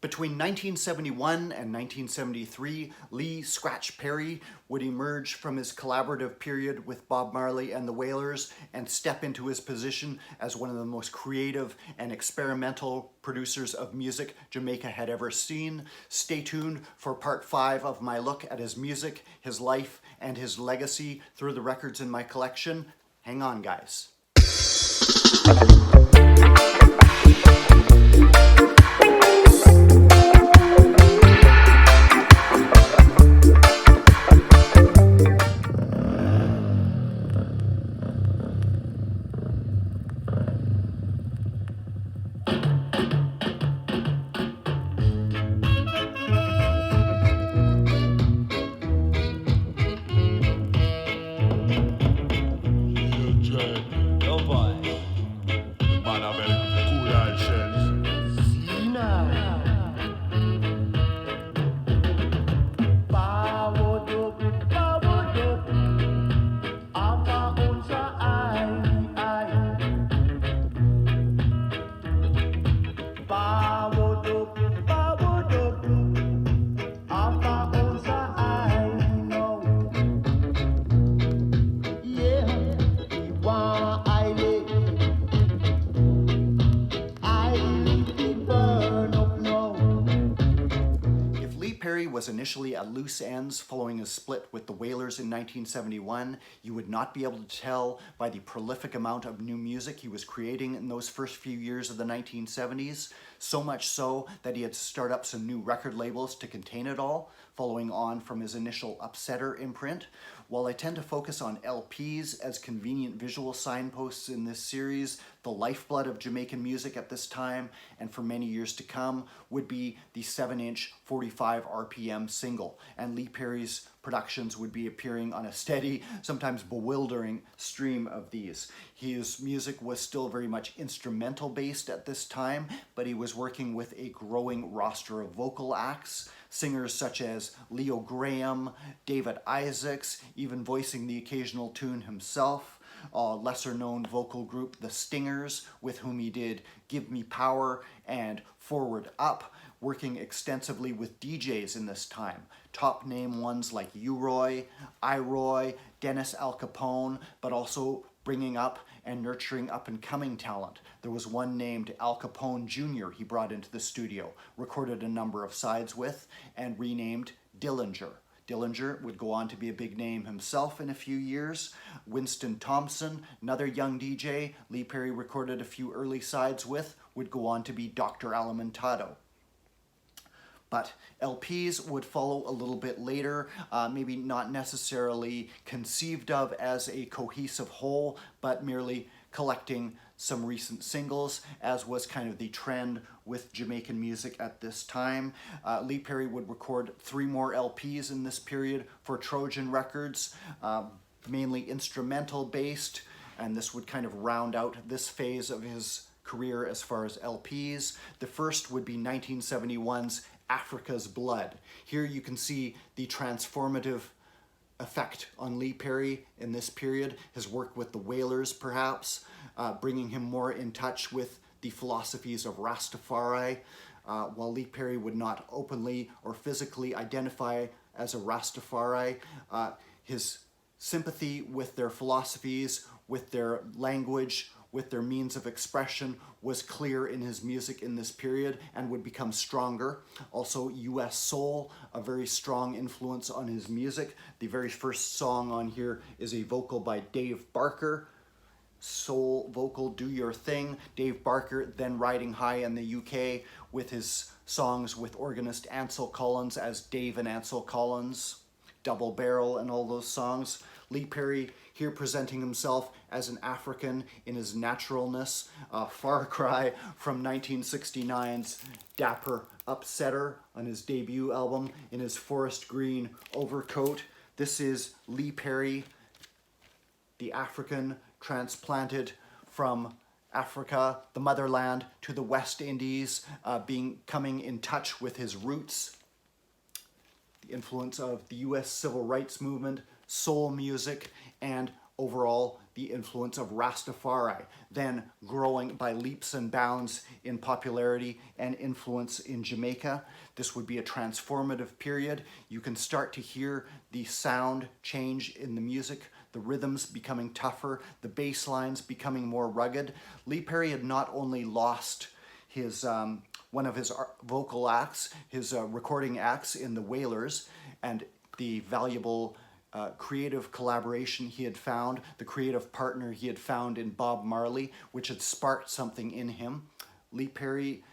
Between 1971 and 1973, Lee "Scratch" Perry would emerge from his collaborative period with Bob Marley and the Wailers and step into his position as one of the most creative and experimental producers of music Jamaica had ever seen. Stay tuned for part 5 of my look at his music, his life, and his legacy through the records in my collection. Hang on, guys. Was initially at loose ends following his split with the Wailers in 1971. You would not be able to tell by the prolific amount of new music he was creating in those first few years of the 1970s, so much so that he had to start up some new record labels to contain it all, following on from his initial Upsetter imprint. While I tend to focus on LPs as convenient visual signposts in this series, the lifeblood of Jamaican music at this time, and for many years to come, would be the 7-inch 45 RPM single, and Lee Perry's productions would be appearing on a steady, sometimes bewildering stream of these. His music was still very much instrumental based at this time, but he was working with a growing roster of vocal acts, singers such as Leo Graham, David Isaacs, even voicing the occasional tune himself, a lesser-known vocal group, The Stingers, with whom he did Give Me Power and Forward Up, working extensively with DJs in this time. Top name ones like U-Roy, I-Roy, Dennis Al Capone, but also bringing up and nurturing up-and-coming talent. There was one named Al Capone Jr. he brought into the studio, recorded a number of sides with, and renamed Dillinger. Dillinger would go on to be a big name himself in a few years. Winston Thompson, another young DJ Lee Perry recorded a few early sides with, would go on to be Dr. Alimantado. But LPs would follow a little bit later, maybe not necessarily conceived of as a cohesive whole, but merely collecting some recent singles, as was kind of the trend with Jamaican music at this time. Lee Perry would record 3 more LPs in this period for Trojan Records, mainly instrumental based, and this would kind of round out this phase of his career as far as LPs. The first would be 1971's Africa's Blood. Here you can see the transformative effect on Lee Perry in this period, his work with the Wailers perhaps, bringing him more in touch with the philosophies of Rastafari. While Lee Perry would not openly or physically identify as a Rastafari, his sympathy with their philosophies, with their language, with their means of expression was clear in his music in this period and would become stronger. Also, U.S. soul, a very strong influence on his music. The very first song on here is a vocal by Dave Barker. Soul vocal, Do Your Thing. Dave Barker then riding high in the UK with his songs with organist Ansel Collins as Dave and Ansel Collins. Double Barrel and all those songs. Lee Perry here presenting himself as an African in his naturalness, a far cry from 1969's Dapper Upsetter on his debut album in his forest green overcoat. This is Lee Perry, the African transplanted from Africa, the motherland, to the West Indies, coming in touch with his roots, the influence of the U.S. Civil Rights Movement, soul music, and overall the influence of Rastafari, then growing by leaps and bounds in popularity and influence in Jamaica. This would be a transformative period. You can start to hear the sound change in the music, the rhythms becoming tougher, the bass lines becoming more rugged. Lee Perry had not only lost his one of his vocal acts, his recording acts in the Wailers, and the valuable creative collaboration he had found, the creative partner he had found in Bob Marley, which had sparked something in him. Lee Perry,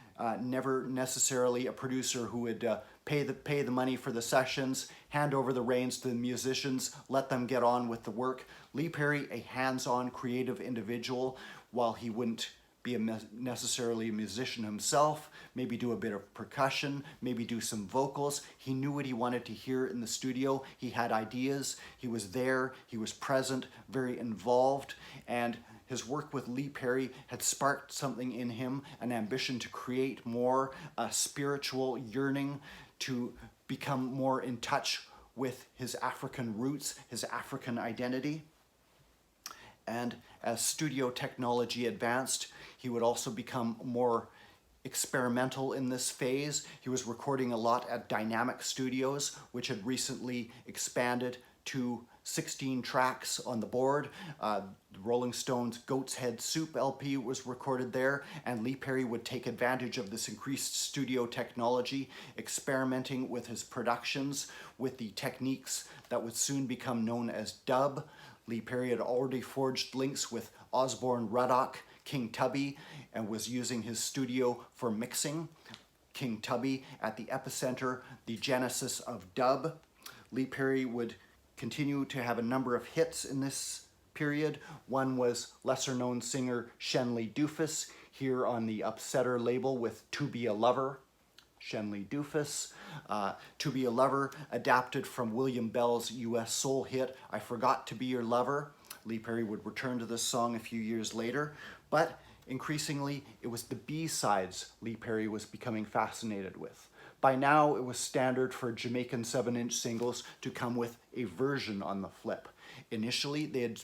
never necessarily a producer who would pay the money for the sessions, hand over the reins to the musicians, let them get on with the work. Lee Perry, a hands-on creative individual, while he wouldn't be necessarily a musician himself, maybe do a bit of percussion, maybe do some vocals. He knew what he wanted to hear in the studio. He had ideas, he was there, he was present, very involved, and his work with Lee Perry had sparked something in him, an ambition to create more, a spiritual yearning to become more in touch with his African roots, his African identity. And as studio technology advanced, he would also become more experimental in this phase. He was recording a lot at Dynamic Studios, which had recently expanded to 16 tracks on the board. The Rolling Stones' Goat's Head Soup LP was recorded there, and Lee Perry would take advantage of this increased studio technology, experimenting with his productions, with the techniques that would soon become known as dub. Lee Perry had already forged links with Osborne Ruddock, King Tubby, and was using his studio for mixing. King Tubby at the epicenter, the genesis of dub. Lee Perry would continue to have a number of hits in this period. One was lesser-known singer Shenley Doofus, here on the Upsetter label with To Be a Lover. Shenley Doofus. To Be a Lover, adapted from William Bell's US soul hit, I Forgot to Be Your Lover. Lee Perry would return to this song a few years later, but increasingly it was the B-sides Lee Perry was becoming fascinated with. By now, it was standard for Jamaican 7-inch singles to come with a version on the flip. Initially, they had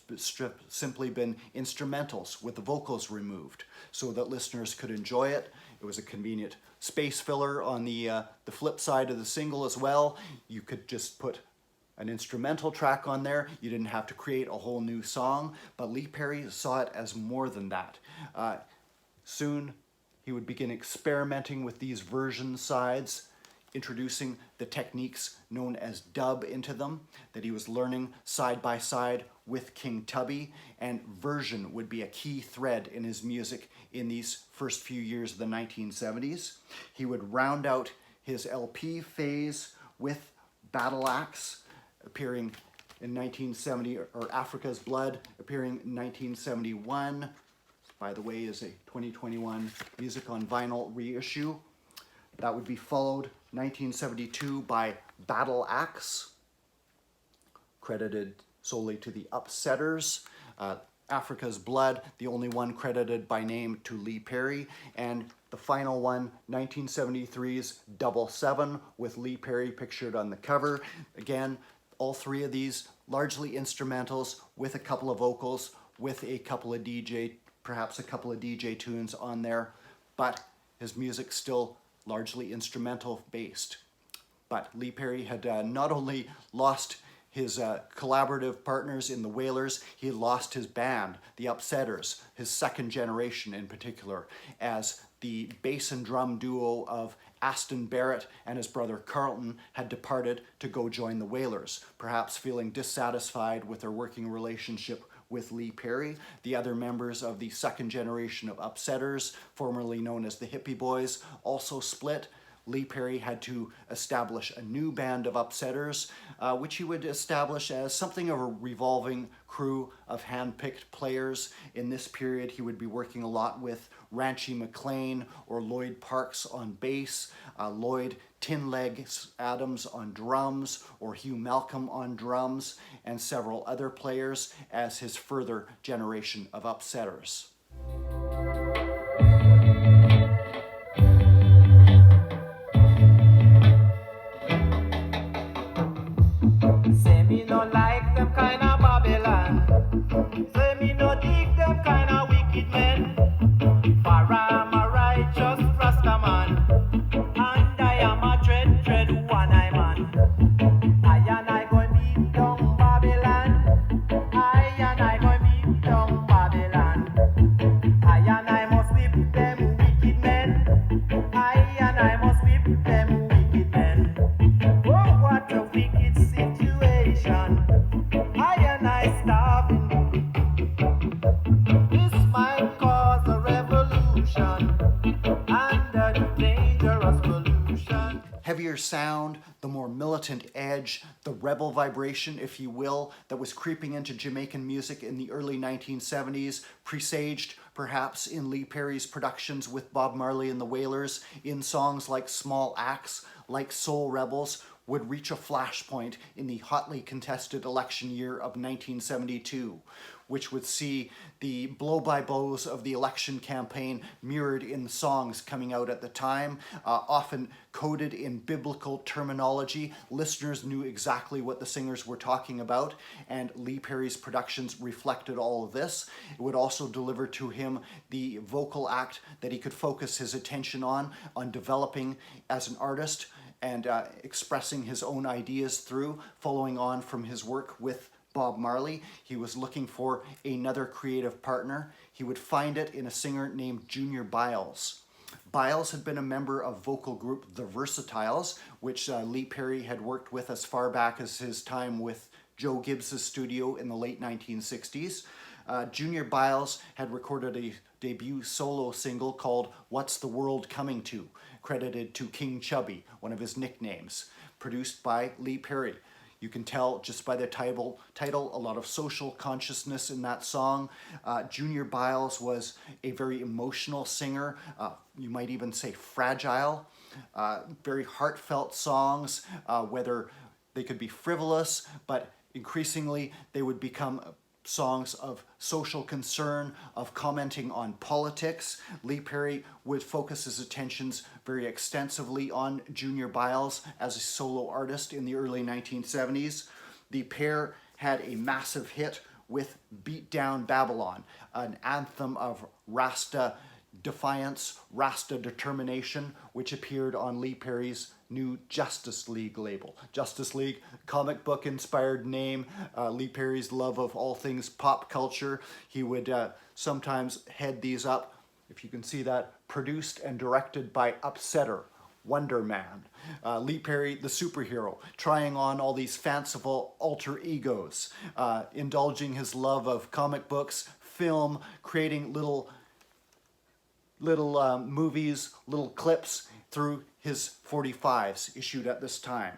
simply been instrumentals with the vocals removed so that listeners could enjoy it. It was a convenient space filler on the flip side of the single as well. You could just put an instrumental track on there. You didn't have to create a whole new song, but Lee Perry saw it as more than that. Soon, he would begin experimenting with these version sides, introducing the techniques known as dub into them, that he was learning side by side with King Tubby, and version would be a key thread in his music in these first few years of the 1970s. He would round out his LP phase with Battle Axe, appearing in 1970, or Africa's Blood, appearing in 1971. By the way, is a 2021 Music on Vinyl reissue. That would be followed 1972 by Battle Axe, credited solely to the Upsetters. Africa's Blood, the only one credited by name to Lee Perry. And the final one, 1973's Double Seven, with Lee Perry pictured on the cover. Again, all three of these largely instrumentals with a couple of vocals, with a couple of perhaps a couple of DJ tunes on there, but his music still largely instrumental based. But Lee Perry had not only lost his collaborative partners in the Wailers, he had lost his band, the Upsetters, his second generation in particular, as the bass and drum duo of Aston Barrett and his brother Carlton had departed to go join the Wailers, perhaps feeling dissatisfied with their working relationship with Lee Perry. The other members of the second generation of Upsetters, formerly known as the Hippie Boys, also split. Lee Perry had to establish a new band of Upsetters, which he would establish as something of a revolving crew of hand-picked players. In this period, he would be working a lot with Ranchy McLean or Lloyd Parks on bass, Lloyd Tin Legs Adams on drums, or Hugh Malcolm on drums, and several other players as his further generation of Upsetters. Say me no like them kind of Babylon. heavier sound, the more militant edge, the rebel vibration, if you will, that was creeping into Jamaican music in the early 1970s, presaged perhaps in Lee Perry's productions with Bob Marley and the Wailers, in songs like Small Axe, like Soul Rebels, would reach a flashpoint in the hotly contested election year of 1972, which would see the blow-by-blows of the election campaign mirrored in songs coming out at the time, often coded in biblical terminology. Listeners knew exactly what the singers were talking about, and Lee Perry's productions reflected all of this. It would also deliver to him the vocal act that he could focus his attention on developing as an artist and expressing his own ideas through, following on from his work with Bob Marley. He was looking for another creative partner. He would find it in a singer named Junior Byles. Byles had been a member of vocal group The Versatiles, which Lee Perry had worked with as far back as his time with Joe Gibbs' studio in the late 1960s. Junior Byles had recorded a debut solo single called What's the World Coming To, credited to King Chubby, one of his nicknames, produced by Lee Perry. You can tell just by the title, a lot of social consciousness in that song. Junior Byles was a very emotional singer, you might even say fragile. Very heartfelt songs, whether they could be frivolous, but increasingly they would become songs of social concern, of commenting on politics. Lee Perry would focus his attentions very extensively on Junior Byles as a solo artist in the early 1970s. The pair had a massive hit with Beat Down Babylon, an anthem of Rasta defiance, Rasta determination, which appeared on Lee Perry's new Justice League label. Justice League, comic book inspired name, Lee Perry's love of all things pop culture. He would sometimes head these up, if you can see that, produced and directed by Upsetter, Wonder Man. Lee Perry, the superhero, trying on all these fanciful alter egos, indulging his love of comic books, film, creating little movies, little clips through his 45s issued at this time.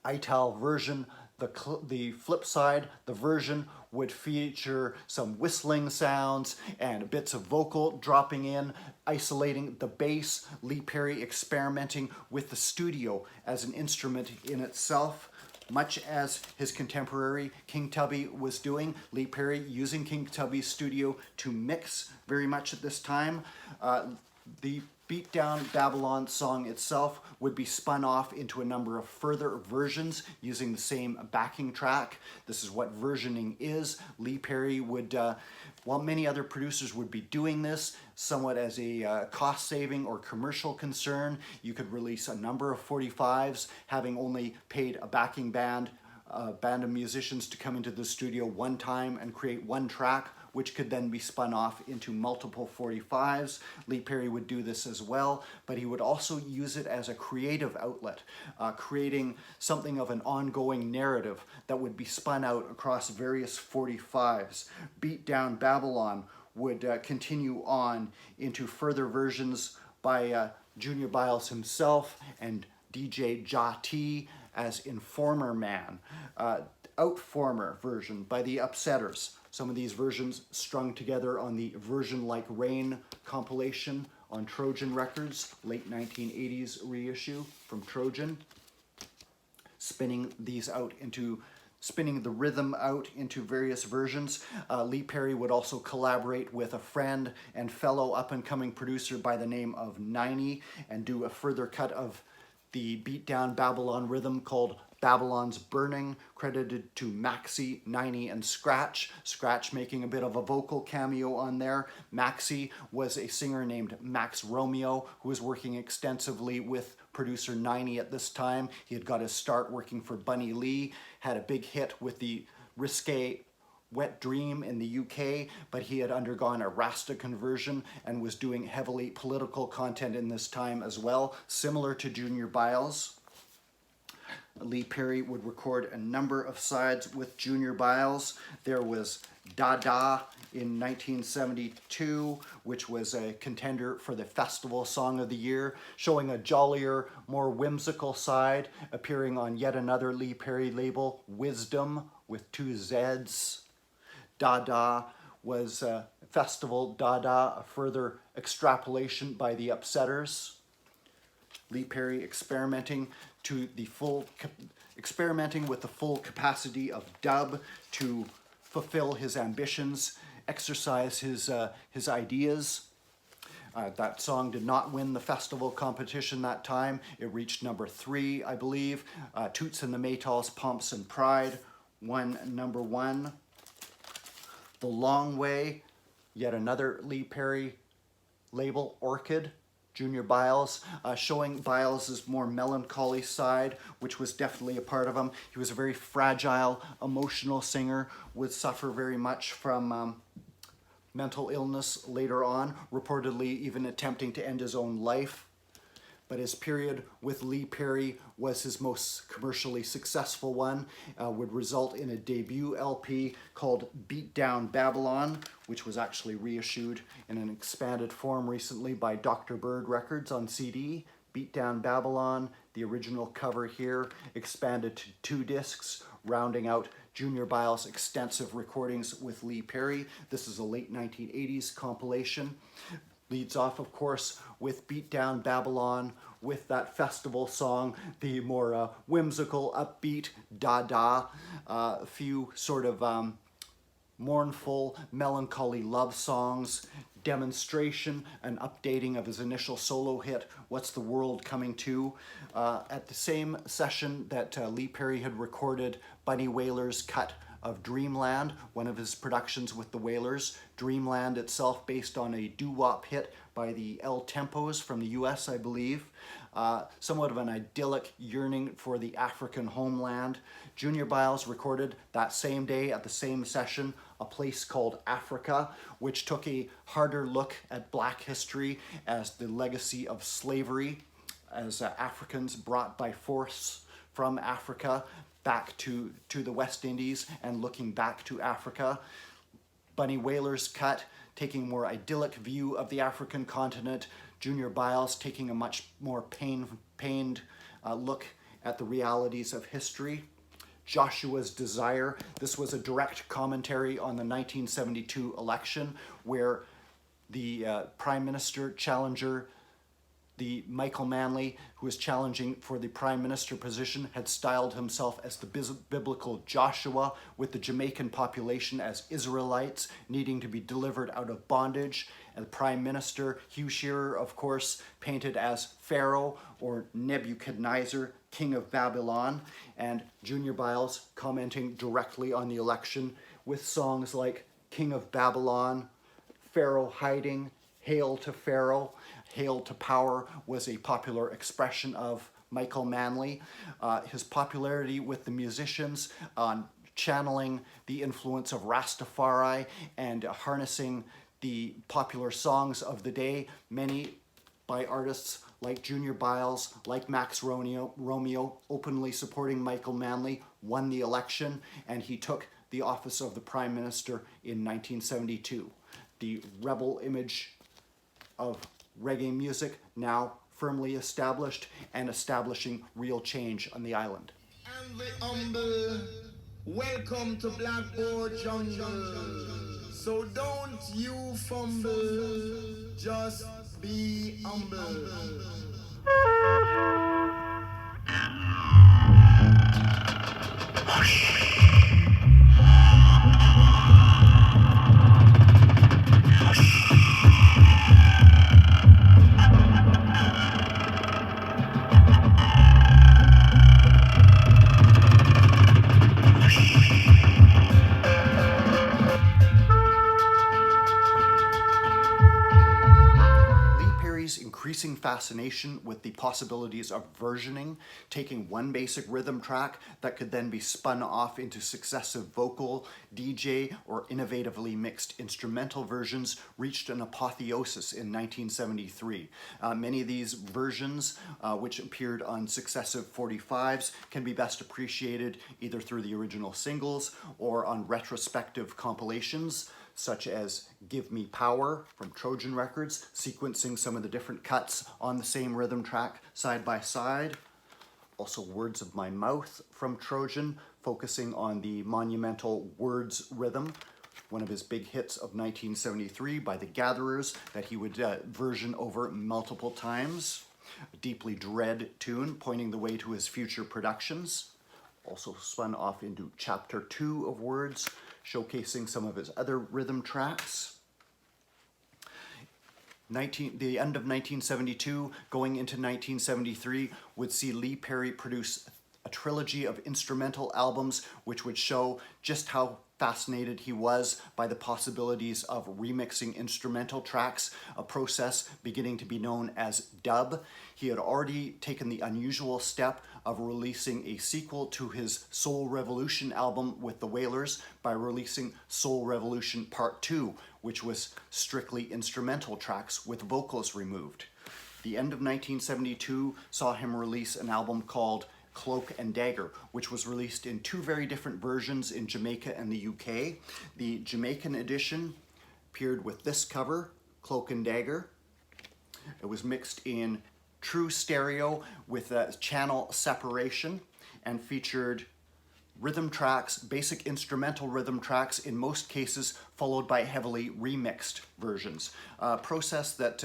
ITAL version, the flip side, the version would feature some whistling sounds and bits of vocal dropping in, isolating the bass, Lee Perry experimenting with the studio as an instrument in itself, much as his contemporary King Tubby was doing. Lee Perry using King Tubby's studio to mix very much at this time. The Beat Down Babylon song itself would be spun off into a number of further versions using the same backing track. This is what versioning is. Lee Perry would, while many other producers would be doing this, somewhat as a cost-saving or commercial concern, you could release a number of 45s, having only paid a backing band, a band of musicians to come into the studio one time and create one track, which could then be spun off into multiple 45s. Lee Perry would do this as well, but he would also use it as a creative outlet, creating something of an ongoing narrative that would be spun out across various 45s. Beat Down Babylon would continue on into further versions by Junior Byles himself and DJ Ja T as Informer Man. Outformer version by the Upsetters. Some of these versions strung together on the Version Like Rain compilation on Trojan Records, late 1980s reissue from Trojan. Spinning the rhythm out into various versions. Lee Perry would also collaborate with a friend and fellow up-and-coming producer by the name of Niney and do a further cut of the Beat Down Babylon rhythm called Babylon's Burning, credited to Maxie, Niney, and Scratch. Scratch making a bit of a vocal cameo on there. Maxie was a singer named Max Romeo, who was working extensively with producer Niney at this time. He had got his start working for Bunny Lee, had a big hit with the risque Wet Dream in the UK, but he had undergone a Rasta conversion and was doing heavily political content in this time as well, similar to Junior Byles. Lee Perry would record a number of sides with Junior Byles. There was Da Da in 1972, which was a contender for the Festival Song of the Year, showing a jollier, more whimsical side, appearing on yet another Lee Perry label, Wisdom, with 2 Zs. Da Da was Festival Da Da, a further extrapolation by the Upsetters. Lee Perry experimenting with the full capacity of dub to fulfill his ambitions, exercise his ideas. That song did not win the festival competition that time. It reached number 3, I believe. Toots and the Maytals' Pomps and Pride won number 1. The Long Way, yet another Lee Perry label, Orchid, Junior Byles, showing Byles' more melancholy side, which was definitely a part of him. He was a very fragile, emotional singer, would suffer very much from mental illness later on, reportedly even attempting to end his own life. But his period with Lee Perry was his most commercially successful one, would result in a debut LP called Beat Down Babylon, which was actually reissued in an expanded form recently by Dr. Bird Records on CD. Beat Down Babylon, the original cover here, expanded to 2 discs, rounding out Junior Byles' extensive recordings with Lee Perry. This is a late 1980s compilation. Leads off, of course, with Beat Down Babylon, with that festival song, the more whimsical, upbeat Da Da, a few sort of mournful, melancholy love songs, demonstration, an updating of his initial solo hit, What's the World Coming To? At the same session that Lee Perry had recorded Bunny Wailer's cut of Dreamland, one of his productions with the Wailers. Dreamland itself based on a doo-wop hit by the El Tempos from the US, I believe. Somewhat of an idyllic yearning for the African homeland. Junior Byles recorded that same day at the same session A Place Called Africa, which took a harder look at Black history as the legacy of slavery, as Africans brought by force from Africa back to the West Indies and looking back to Africa. Bunny Wailer's cut, taking a more idyllic view of the African continent. Junior Byles taking a much more pained look at the realities of history. Joshua's Desire. This was a direct commentary on the 1972 election where the Prime Minister challenger, the Michael Manley, who was challenging for the Prime Minister position, had styled himself as the biblical Joshua, with the Jamaican population as Israelites needing to be delivered out of bondage. And the Prime Minister, Hugh Shearer, of course, painted as Pharaoh or Nebuchadnezzar, King of Babylon. And Junior Byles commenting directly on the election with songs like King of Babylon, Pharaoh Hiding, Hail to Pharaoh. Hail to Power was a popular expression of Michael Manley. His popularity with the musicians on channeling the influence of Rastafari and harnessing the popular songs of the day, many by artists like Junior Byles, like Max Romeo, openly supporting Michael Manley, won the election, and he took the office of the Prime Minister in 1972. The rebel image of reggae music now firmly established and establishing real change on the island. And the humble, welcome to Blackboard Jungle. So don't you fumble, just be humble. Increasing fascination with the possibilities of versioning, taking one basic rhythm track that could then be spun off into successive vocal, DJ, or innovatively mixed instrumental versions, reached an apotheosis in 1973. Many of these versions, which appeared on successive 45s, can be best appreciated either through the original singles or on retrospective compilations, such as Give Me Power from Trojan Records, sequencing some of the different cuts on the same rhythm track side by side. Also Words of My Mouth from Trojan, focusing on the monumental Words rhythm, one of his big hits of 1973 by The Gatherers that he would version over multiple times. A deeply dread tune pointing the way to his future productions. Also spun off into Chapter 2 of Words, showcasing some of his other rhythm tracks. The end of 1972, going into 1973, would see Lee Perry produce a trilogy of instrumental albums which would show just how fascinated he was by the possibilities of remixing instrumental tracks, a process beginning to be known as dub. He had already taken the unusual step of releasing a sequel to his Soul Revolution album with the Wailers by releasing Soul Revolution Part 2, which was strictly instrumental tracks with vocals removed. The end of 1972 saw him release an album called Cloak and Dagger, which was released in two very different versions in Jamaica and the UK. The Jamaican edition appeared with this cover, Cloak and Dagger. It was mixed in true stereo with channel separation and featured rhythm tracks, basic instrumental rhythm tracks, in most cases followed by heavily remixed versions. A process that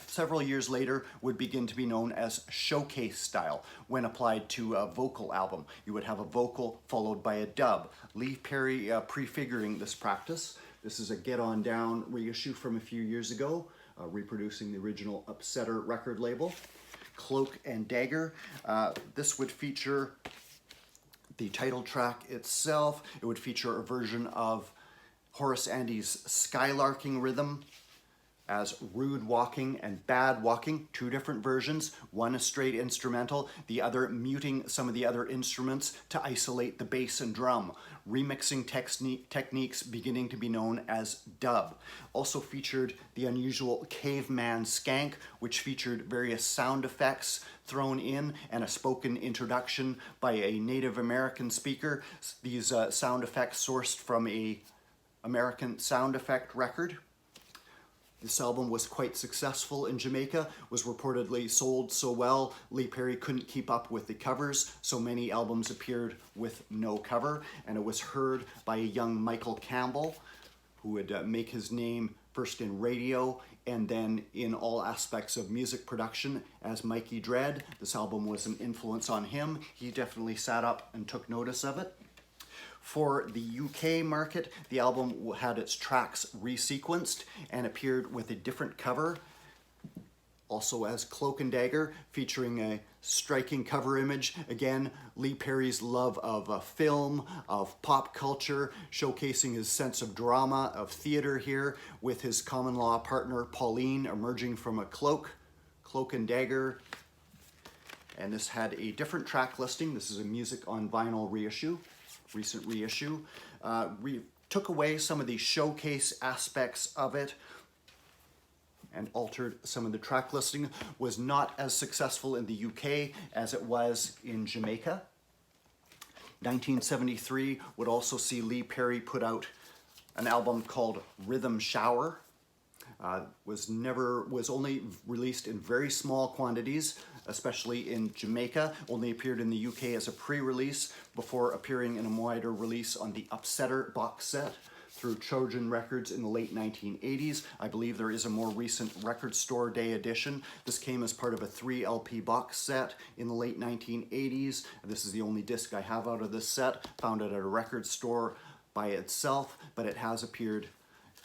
several years later would begin to be known as showcase style when applied to a vocal album. You would have a vocal followed by a dub. Lee Perry prefiguring this practice. This is a Get On Down reissue from a few years ago, reproducing the original Upsetter record label. Cloak and Dagger. This would feature the title track itself. It would feature a version of Horace Andy's Skylarking rhythm as Rude Walking and Bad Walking, two different versions, one a straight instrumental, the other muting some of the other instruments to isolate the bass and drum. Remixing techniques beginning to be known as dub. Also featured the unusual Caveman Skank, which featured various sound effects thrown in and a spoken introduction by a Native American speaker. These sound effects sourced from a American sound effect record. This album was quite successful in Jamaica, was reportedly sold so well Lee Perry couldn't keep up with the covers, so many albums appeared with no cover, and it was heard by a young Michael Campbell, who would make his name first in radio and then in all aspects of music production as Mikey Dread. This album was an influence on him. He definitely sat up and took notice of it. For the UK market, the album had its tracks resequenced and appeared with a different cover, also as Cloak and Dagger, featuring a striking cover image. Again, Lee Perry's love of film, of pop culture, showcasing his sense of drama, of theater here, with his common law partner Pauline emerging from a cloak, Cloak and Dagger. And this had a different track listing. This is a music on vinyl reissue. Recent reissue, took away some of the showcase aspects of it and altered some of the track listing. Was not as successful in the UK as it was in Jamaica. 1973 would also see Lee Perry put out an album called Rhythm Shower. Was only released in very small quantities, especially in Jamaica. Only appeared in the UK as a pre-release before appearing in a wider release on the Upsetter box set through Trojan Records in the late 1980s. I believe there is a more recent Record Store Day edition. This came as part of a 3 LP box set in the late 1980s. This is the only disc I have out of this set, found it at a record store by itself, but it has appeared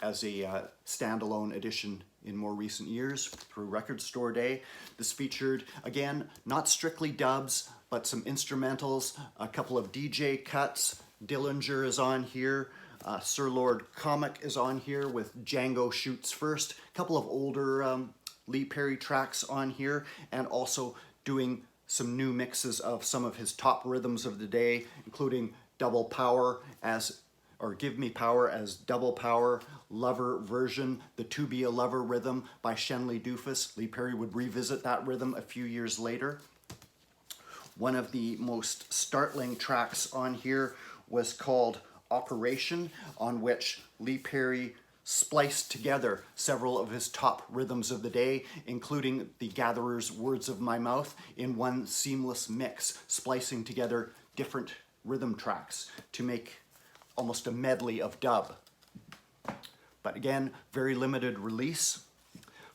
as a standalone edition in more recent years through Record Store Day. This featured, again, not strictly dubs, but some instrumentals, a couple of DJ cuts. Dillinger is on here. Sir Lord Comic is on here with Django Shoots First. A couple of older Lee Perry tracks on here, and also doing some new mixes of some of his top rhythms of the day, including Double Power or Give Me Power as Double Power, Lover version, the To Be a Lover rhythm by Shenley Doofus. Lee Perry would revisit that rhythm a few years later. One of the most startling tracks on here was called Operation, on which Lee Perry spliced together several of his top rhythms of the day, including the Gatherer's Words of My Mouth, in one seamless mix, splicing together different rhythm tracks to make almost a medley of dub. But again, very limited release.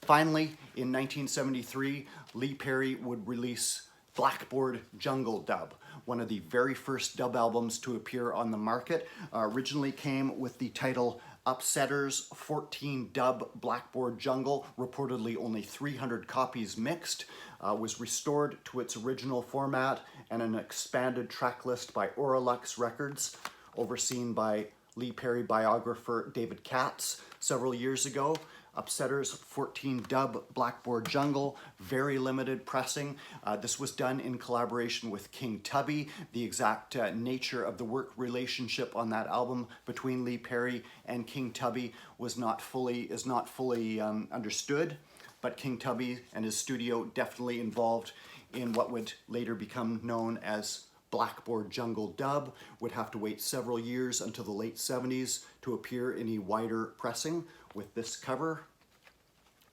Finally, in 1973, Lee Perry would release Blackboard Jungle dub, one of the very first dub albums to appear on the market. Originally came with the title Upsetters 14 Dub Blackboard Jungle, reportedly only 300 copies mixed, was restored to its original format and an expanded track list by Auralux Records, overseen by Lee Perry biographer David Katz several years ago. Upsetters 14 Dub Blackboard Jungle, very limited pressing. This was done in collaboration with King Tubby. The exact nature of the work relationship on that album between Lee Perry and King Tubby is not fully understood, but King Tubby and his studio definitely involved in what would later become known as Blackboard Jungle dub. Would have to wait several years until the late 70s to appear in a wider pressing with this cover.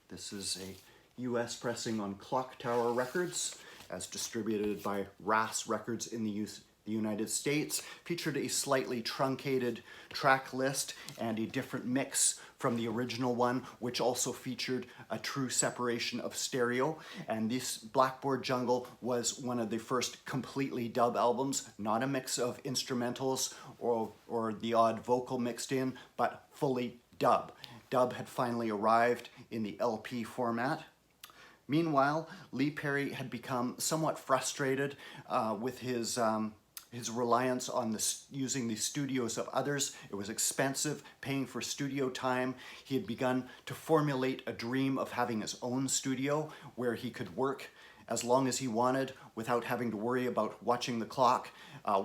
This is a US pressing on Clock Tower Records, as distributed by RAS Records in the United States. Featured a slightly truncated track list and a different mix from the original one, which also featured a true separation of stereo. And this Blackboard Jungle was one of the first completely dub albums, not a mix of instrumentals or the odd vocal mixed in, but fully dub. Dub had finally arrived in the LP format. Meanwhile, Lee Perry had become somewhat frustrated with his reliance on using the studios of others. It was expensive, paying for studio time. He had begun to formulate a dream of having his own studio where he could work as long as he wanted without having to worry about watching the clock,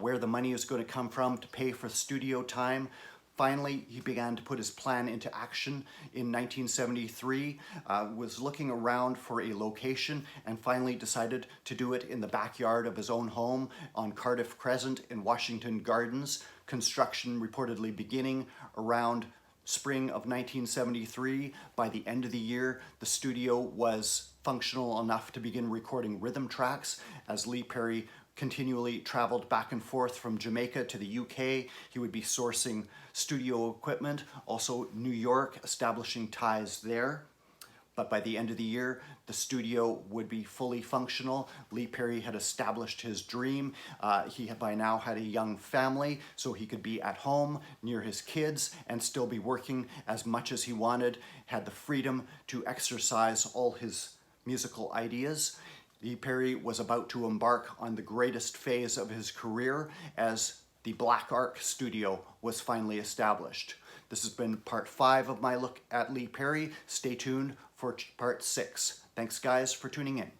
where the money is going to come from to pay for studio time. Finally, he began to put his plan into action in 1973, was looking around for a location, and finally decided to do it in the backyard of his own home on Cardiff Crescent in Washington Gardens. Construction reportedly beginning around spring of 1973. By the end of the year, the studio was functional enough to begin recording rhythm tracks as Lee Perry continually traveled back and forth from Jamaica to the UK. He would be sourcing studio equipment, also New York, establishing ties there. But by the end of the year, the studio would be fully functional. Lee Perry had established his dream. He had by now had a young family, so he could be at home near his kids and still be working as much as he wanted, had the freedom to exercise all his musical ideas. Lee Perry was about to embark on the greatest phase of his career as the Black Ark studio was finally established. This has been part 5 of my look at Lee Perry. Stay tuned for part 6. Thanks guys for tuning in.